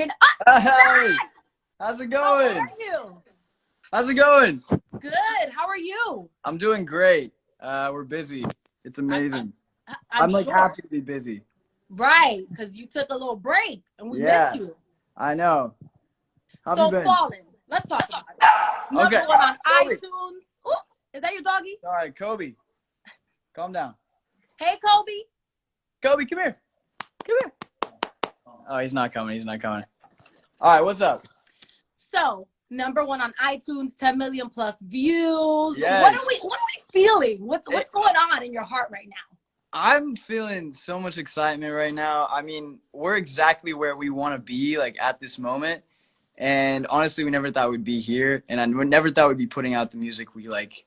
Hey, how's it How going? are you? How's it going? Good. How are you? I'm doing great. We're busy. It's I'm amazing. I'm I'm like sure. happy to be busy. Right, because you took a little break and we missed Yeah, you. I know. How have you So been? Fallen, let's talk about it. Number Okay. one on Kobe. iTunes. Ooh, is that your doggy? All right, Kobe, calm down. Hey, Kobe. Kobe, come here. Come here. Oh, he's not coming. He's not coming. All right, what's up? So number one on iTunes, 10 million plus views. Yes. What are we feeling? What's It- going on in your heart right now? I'm feeling so much excitement right now. I mean, we're exactly where we want to be, like at this moment. And honestly, we never thought we'd be here, and I never thought we'd be putting out the music we like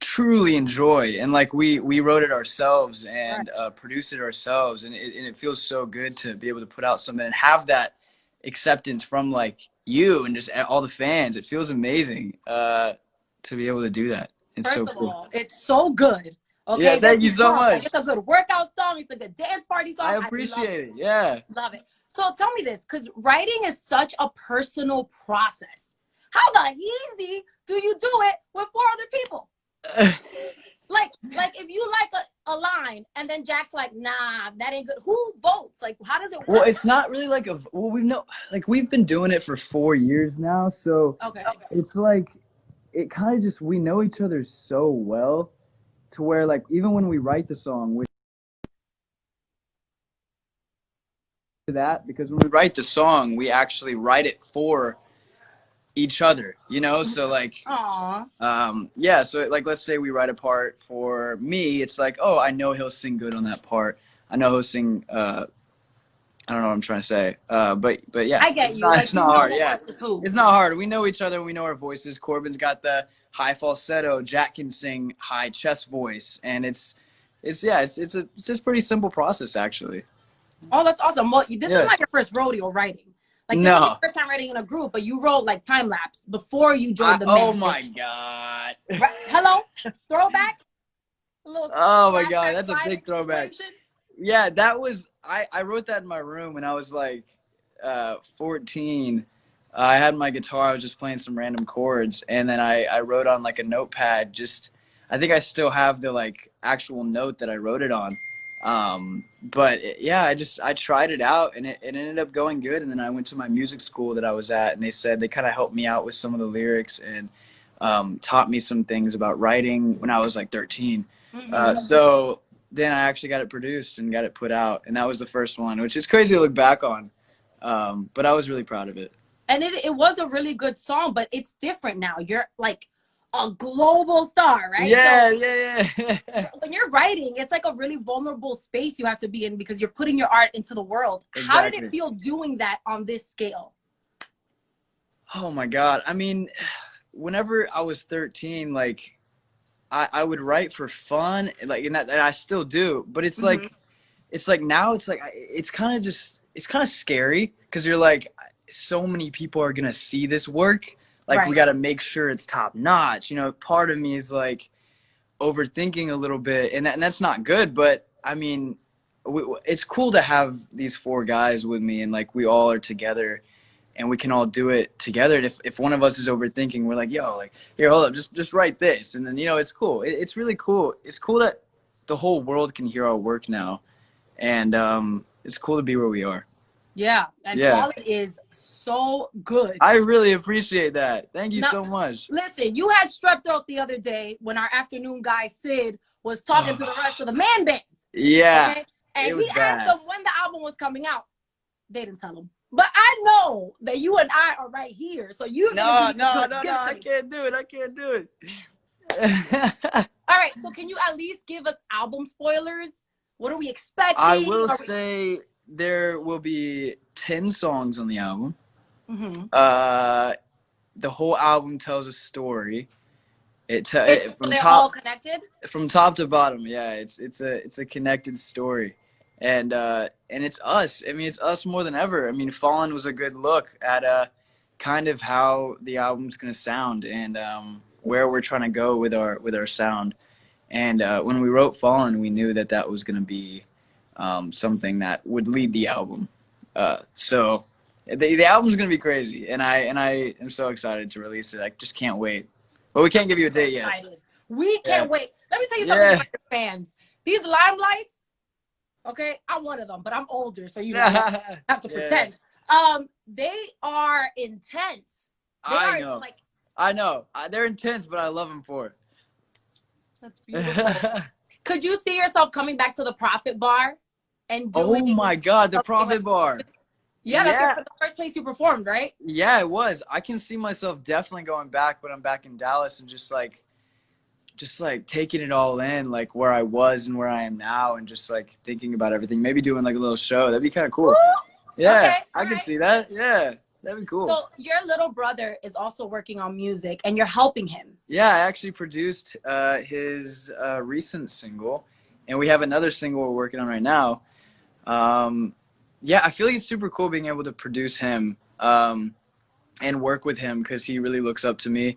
truly enjoy. And like we wrote it ourselves and produced it ourselves, and it feels so good to be able to put out something and have that acceptance from like you and just all the fans. It feels amazing to be able to do that. It's so First of cool. all, it's so good. Yeah, Okay, thank don't you you so pump. Like much. it's a good workout song. It's a good dance party I song. I love appreciate it. it. Yeah. Love it. So tell me this, because writing is such a personal process. How the easy do you do it with four other people? Like if you like a line and then Jack's like, nah, that ain't good. Who votes? Like, how does it work? Well, it's not really like we've been doing it for 4 years now, so Okay. it's like it kind of just we know each other so well to where like even when we write the song, we do that because when we write the song, we actually write it for each other, you know? So like Aw. yeah, so like let's say we write a part for me, it's like, "Oh, I know he'll sing good on that part. I know he'll sing I don't know what I'm trying to say. But yeah, I get you. Like it's you not know hard. the Yeah, what's the two. it's not hard. We know each other. We know our voices. Corbin's got the high falsetto. Jack can sing high chest voice, and it's just pretty simple process actually. Oh, that's awesome. Well, this is Yeah. not your first rodeo writing. Like this is your No. first time writing in a group, but you wrote like time lapse before you joined the Oh band. my god. Right. Hello, throwback. A little Oh my god, flashback that's a Friday big throwback. situation. Yeah, that was I wrote that in my room when I was like 14. I had my guitar, I was just playing some random chords, and then I wrote on like a notepad. Just I think I still have the like actual note that I wrote it on. Yeah, I tried it out, and it ended up going good. And then I went to my music school that I was at, and they said they kind of helped me out with some of the lyrics and taught me some things about writing when I was like 13. So then I actually got it produced and got it put out, and that was the first one, which is crazy to look back on. But I was really proud of it. And it was a really good song, but it's different now. You're like a global star, right? Yeah, So yeah. when you're writing, it's like a really vulnerable space you have to be in because you're putting your art into the world. How did it Exactly. feel doing that on this scale? Oh my God. I mean, whenever I was 13, like I would write for fun, like and I still do, but it's like now it's like it's kind of scary because you're like so many people are gonna see this work, like we Right. got to make sure it's top notch, you know. Part of me is like overthinking a little bit, and that's not good, but I mean it's cool to have these four guys with me, and like we all are together and we can all do it together. And if one of us is overthinking, we're like, yo, like here, hold up, just write this, and then you know it's cool. It's really cool. It's cool that the whole world can hear our work now, and it's cool to be where we are. Yeah. And Yeah, Fallen is so good. I really appreciate that. Thank you Now, so much. listen, you had strep throat the other day when our afternoon guy Sid was talking to the rest of the man band. Yeah, Okay. it And he was asked bad. them when the album was coming out. They didn't tell him. But I know that you and I are right here. So you're gonna No, be no, no, give no. it to I me. can't do it. I can't do it. All right. So can you at least give us album spoilers? What are we I expecting? will say there will be 10 songs on the album. Mm-hmm. The whole album tells a story. So they're all connected? From top to bottom. Yeah, it's a connected story, and it's us. I mean, it's us more than ever. I mean, Fallen was a good look at kind of how the album's gonna sound and where we're trying to go with our sound. And when we wrote Fallen, we knew that that was gonna be something that would lead the album. So The album's gonna be crazy, and I am so excited to release it. I just can't wait. But we can't give you a date yet. Excited. We Yeah. can't wait. Let me tell you something about your fans. These limelights, okay, I'm one of them, but I'm older, so you know I have to pretend. They are intense. I know. I know. They're intense, but I love them for it. That's beautiful. Could you see yourself coming back to the Profit Bar and doing? Oh my God, the Profit Bar. Yeah, that's the first place you performed, right? Yeah, it was. I can see myself definitely going back when I'm back in Dallas and just like taking it all in, like where I was and where I am now, and just like thinking about everything. Maybe doing like a little show. That'd be kind of cool. Ooh, yeah, okay, I can see that. Yeah, that'd be cool. So your little brother is also working on music, and you're helping him. Yeah, I actually produced his recent single, and we have another single we're working on right now. Yeah, I feel like it's super cool being able to produce him and work with him, because he really looks up to me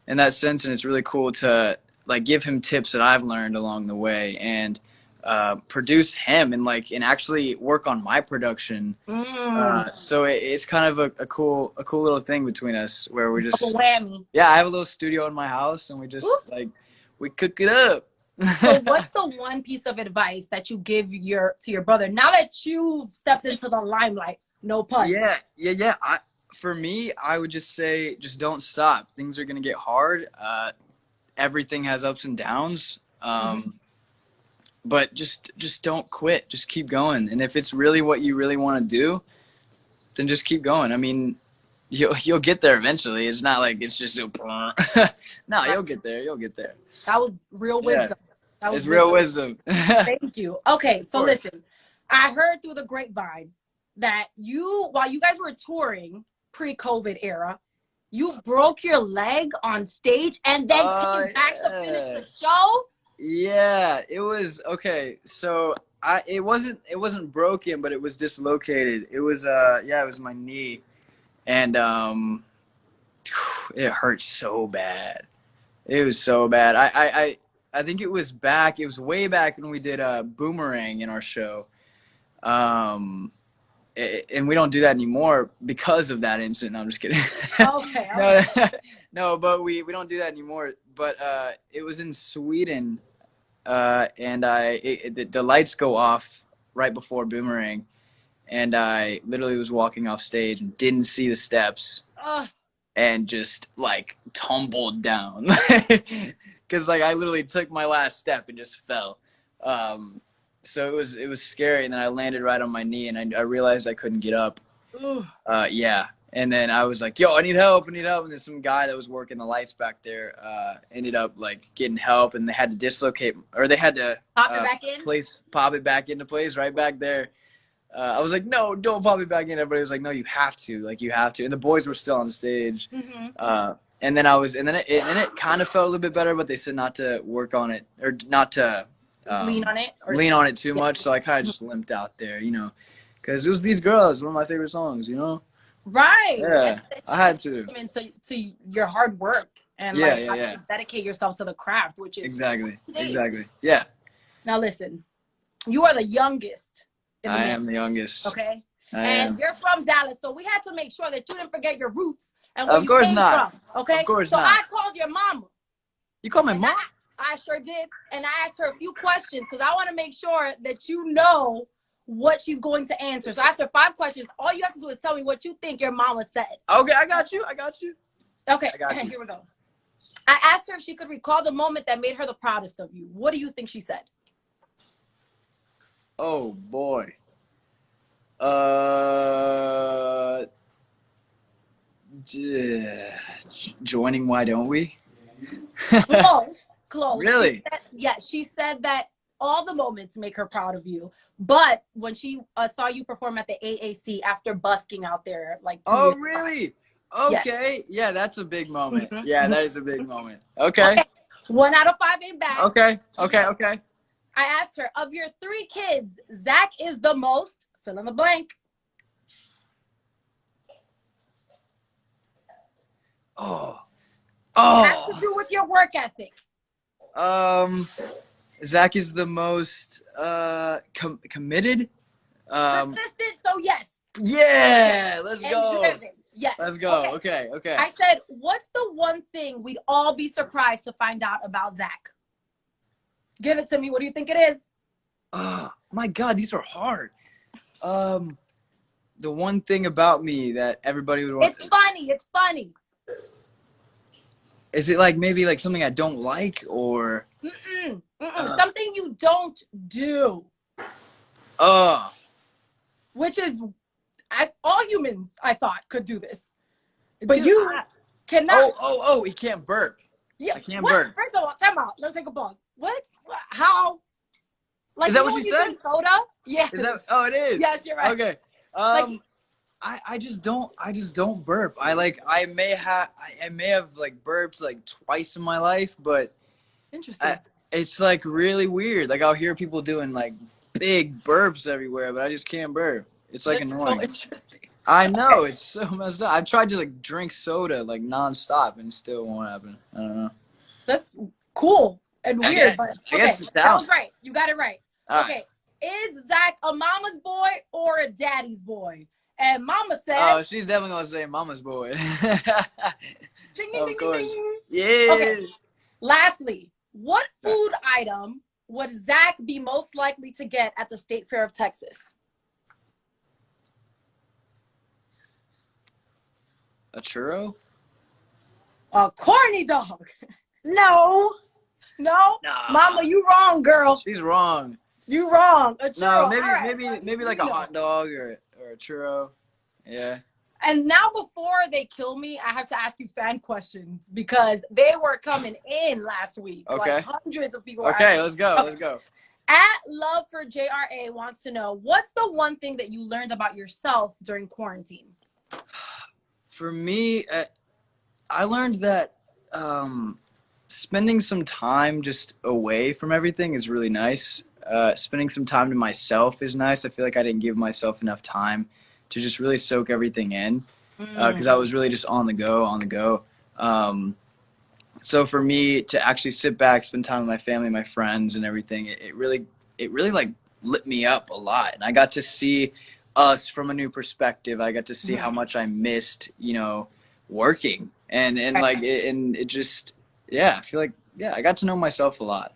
in that sense, and it's really cool to like give him tips that I've learned along the way, and produce him and actually work on my production. So it's kind of a cool little thing between us, where we're just whammy. Yeah, I have a little studio in my house, and we just we cook it up. So what's the one piece of advice that you give to your brother now that you've stepped into the limelight? No pun. Yeah. For me, I would just say, just don't stop. Things are gonna get hard. Everything has ups and downs. But just don't quit. Just keep going. And if it's really what you really want to do, then just keep going. I mean, you'll get there eventually. It's not like it's just no, you'll get there. You'll get there. That was real wisdom. That was real wisdom. Thank you. Okay, so listen, I heard through the grapevine that while you guys were touring pre-COVID era, you broke your leg on stage and then came back to finish the show. Yeah, it was okay. So it wasn't broken, but it was dislocated. It was it was my knee, and it hurt so bad. It was so bad. I think it was back. It was way back when we did Boomerang in our show, and we don't do that anymore because of that incident. No, I'm just kidding. Okay. No, but we don't do that anymore. But it was in Sweden, and the lights go off right before Boomerang, and I literally was walking off stage and didn't see the steps. And just tumbled down, because I literally took my last step and just fell. So it was scary, and then I landed right on my knee, and I realized I couldn't get up. Yeah, and then I was like, "Yo, I need help! I need help!" And then some guy that was working the lights back there ended up getting help, and they had to dislocate, or they had to pop it back in. Pop it back into place right back there. I was like, no, don't pop me back in. Everybody was like, no, you have to. You have to. And the boys were still on stage. And then it kind of felt a little bit better, but they said not to work on it, or not to lean on it too much. So I kind of just limped out there, because it was These Girls, one of my favorite songs, Right. Yeah, I had to. To your hard work and dedicate yourself to the craft, which is exactly. Yeah. Now listen, you are the youngest. I am the youngest. Okay. And you're from Dallas, so we had to make sure that you didn't forget your roots and where you came from. Okay. Of course not. So I called your mama. You called my mom? I sure did. And I asked her a few questions because I want to make sure that you know what she's going to answer. So I asked her 5 questions. All you have to do is tell me what you think your mama said. Okay, I got you. Okay, here we go. I asked her if she could recall the moment that made her the proudest of you. What do you think she said? Oh boy. Joining Why Don't We? Close. Really? She said that all the moments make her proud of you. But when she saw you perform at the AAC after busking out there 2 years ago. Really? Okay. Yeah, that's a big moment. Yeah, that is a big moment. Okay. 1 out of 5 ain't bad. Okay. I asked her, of your 3 kids, Zach is the most, fill in the blank. Oh. It has to do with your work ethic. Zach is the most committed. Persistent, so yes. Yeah, let's And go. driven. Yes. Let's go. Okay. I said, what's the one thing we'd all be surprised to find out about Zach? Give it to me. What do you think it is? Oh my God, these are hard. The one thing about me that everybody would want. It's funny. It's funny. Is it like maybe like something I don't like or? Something you don't do. Which is, all humans, I thought, could do this. But dude, you cannot. Oh, he can't burp. Yeah. I can't burp. First of all, time out. Let's take a pause. What? How? Like, is that what she said? Drink soda? Yeah. Oh, it is. Yes, you're right. Okay. I just don't burp. I may have like burped like twice in my life, but interesting. It's like really weird. Like I'll hear people doing like big burps everywhere, but I just can't burp. It's like That's annoying. so interesting. I know, it's so messed up. I've tried to like drink soda like nonstop and it still won't happen. I don't know. That's cool and weird. I guess it's that was right. You got it right. All okay. Is Zach a mama's boy or a daddy's boy? And Mama said, "Oh, she's definitely gonna say mama's boy." Ding, ding, ding, ding, ding. Yeah. Okay. Lastly, what food item would Zach be most likely to get at the State Fair of Texas? A churro? A corny dog. No. Mama, you wrong, girl. She's wrong. You wrong. A churro. No, maybe like a hot dog or a churro. Yeah. And now before they kill me, I have to ask you fan questions because they were coming in last week. Okay. Like hundreds of people. Okay, let's go. Okay. Let's go. At Love for JRA wants to know, what's the one thing that you learned about yourself during quarantine? For me, I learned that spending some time just away from everything is really nice. Spending some time to myself is nice. I feel like I didn't give myself enough time to just really soak everything in because I was really just on the go. So for me to actually sit back, spend time with my family, my friends and everything, it really like lit me up a lot. And I got to see us from a new perspective. I got to see how much I missed, working and it just, I feel like, I got to know myself a lot.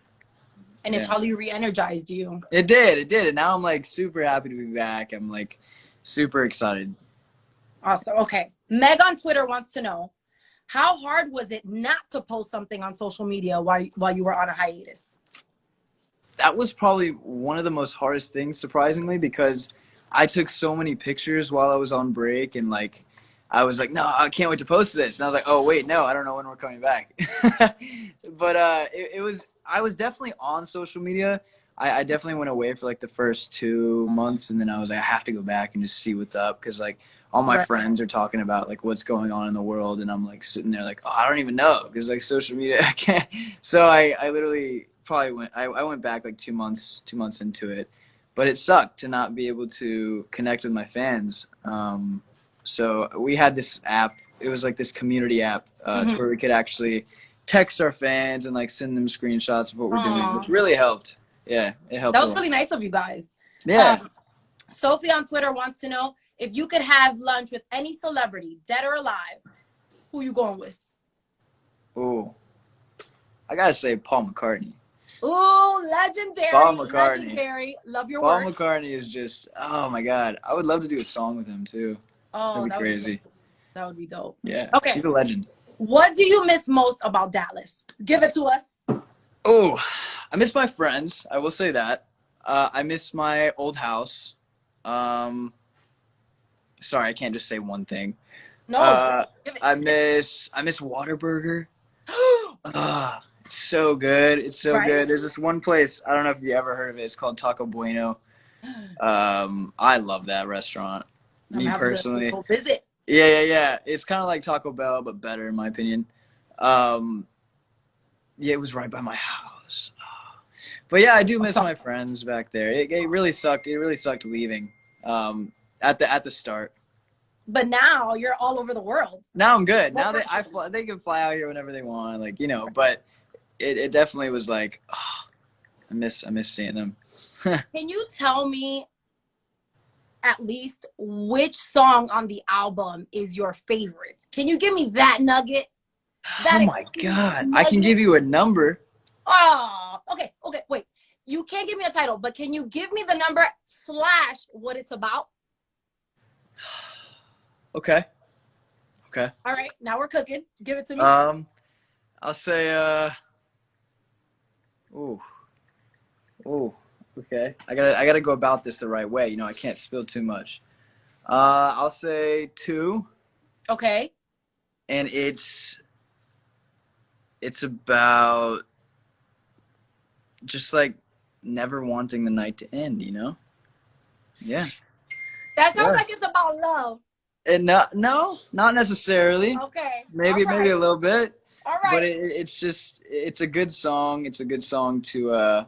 And it probably re-energized you. It did. And now I'm like super happy to be back. I'm like super excited. Awesome. Okay. Meg on Twitter wants to know, how hard was it not to post something on social media while you were on a hiatus? That was probably one of the most hardest things, surprisingly, because I took so many pictures while I was on break and like I was like, no, I can't wait to post this. And I was like, oh wait, no, I don't know when we're coming back. But I was definitely on social media. I definitely went away for like the first 2 months and then I was like, I have to go back and just see what's up because like all my friends are talking about like what's going on in the world and I'm like sitting there like, oh, I don't even know because like social media I can't. So I literally probably I went back like 2 months into it, but it sucked to not be able to connect with my fans. So we had this app. It was like this community app to where we could actually text our fans and like send them screenshots of what we're doing, which really helped. Yeah, it helped. That was really nice of you guys. Yeah. Sophie on Twitter wants to know, if you could have lunch with any celebrity, dead or alive, who you going with? Ooh, I gotta say Paul McCartney. Ooh, legendary. Paul McCartney. Legendary. Love your work. work. Paul McCartney is just, oh my God. I would love to do a song with him too. Oh, that'd be crazy. That would be dope. Yeah. Okay. He's a legend. What do you miss most about Dallas? Give it to us. Oh, I miss my friends. I will say that. I miss my old house. Sorry, I can't just say one thing. No. I miss Whataburger. It's so good. It's so good. There's this one place, I don't know if you ever heard of it. It's called Taco Bueno. I love that restaurant. Me personally. Go visit. Yeah. It's kind of like Taco Bell, but better in my opinion. It was right by my house. But yeah, I do miss my friends back there. It really sucked. It really sucked leaving at the start. But now you're all over the world. Now I'm good. Now they can fly out here whenever they want, like, but it definitely was like, oh, I miss seeing them. Can you tell me, at least which song on the album is your favorite. Can you give me that nugget? That Oh my God. I can nugget? give you a number. Oh, okay, wait. You can't give me a title, but can you give me the number / what it's about? Okay. Okay. All right, now we're cooking. Give it to me. I'll say ooh. Ooh. Okay. I gotta go about this the right way. You know, I can't spill too much. I'll say 2. Okay. And it's about just like never wanting the night to end, you know? Yeah. That sounds Yeah. like it's about love. And no, not necessarily. Okay. Maybe All right. maybe a little bit. All right. But it's a good song. It's a good song to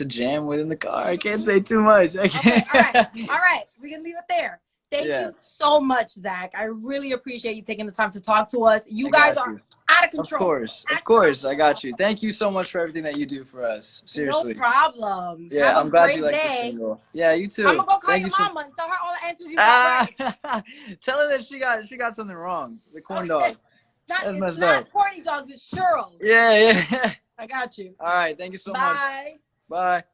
jam with in the car. I can't say too much. I can't. Okay. All right. We can leave it there. Thank you so much, Zach. I really appreciate you taking the time to talk to us. You guys are out of control. Of course, I got you. Thank you so much for everything that you do for us. Seriously. No problem. Yeah, I'm glad you like the day. single. Yeah, you too. I'm gonna go call your mama and tell her all the answers you got right. Tell her that she got something wrong. The corn dog. It's not corny dogs, it's churros. Yeah. I got you. All right, thank you so much. Bye. Bye.